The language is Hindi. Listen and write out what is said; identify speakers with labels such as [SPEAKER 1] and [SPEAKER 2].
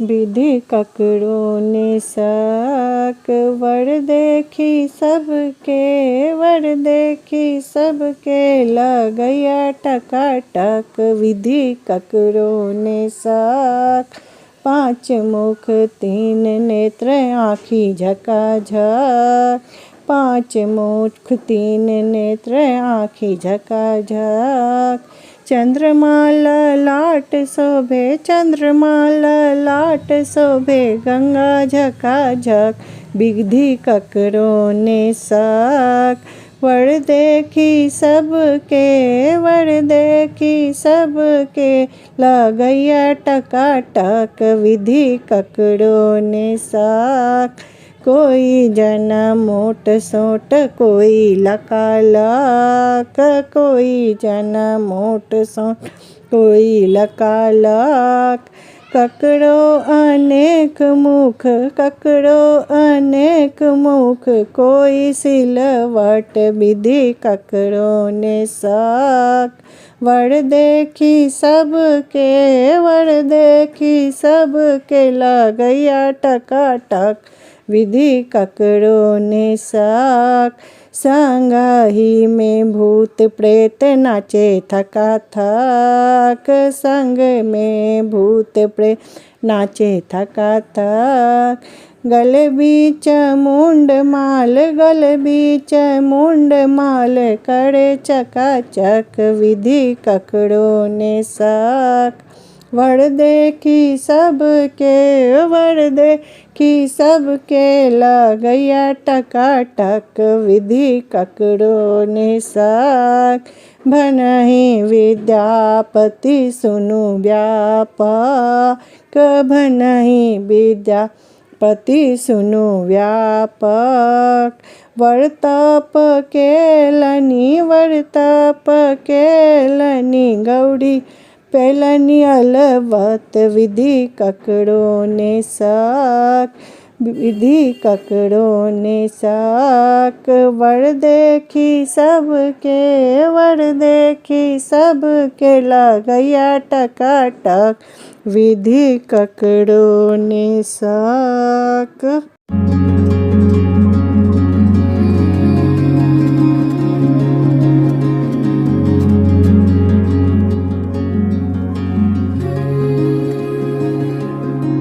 [SPEAKER 1] विधि ककरो ने साक। वर देखी सबके, वर देखी सबके लगया टकाटक। विधि ककरो ने साक। पाँच मुख तीन नेत्र आँखी झकाझक। पाँच मुख तीन नेत्र आँखी झकाझक। चंद्रमा ललाट शोभे, चंद्रमा ललाट शोभे गंगा झकाझक। विधि ककरो ने साक। वर देखी सबके, वर देखी सबके लगया टकाटक। विधि ककरो ने साक। कोई जना मोट सोट, कोई लकालक। कोई जना मोट सोट, कोई लकालक। ककरो अनेक मुख, ककरो अनेक मुख कोई सिलवट। विधि ककरो ने साक। वर देखी सबके, वर देखी सबके लगया टकाटक। विधि ककरो ने साक। संगहि में भूत प्रेत नाचे थका थक। संग में भूत प्रेत नाचे थका थक। गल बीच मुंड माल, गल बीच मुंड माल करे चकाचक। विधि ककरो ने साक। वर देखी सबके, वर देखी सबके लगया टकाटक। विधि ककरो ने साक। भनहि विद्यापति सुनु व्यापक। भनहि विद्यापति सुनु व्यापक। वर तप केलनि, वर तप केलनि गौरी पेलनि अलवत। विधि ककरो ने साक। विधि ककरो ने साक। वर देखी सबके, वर देखी सबके लगया टकाटक। विधि ककरो ने साक।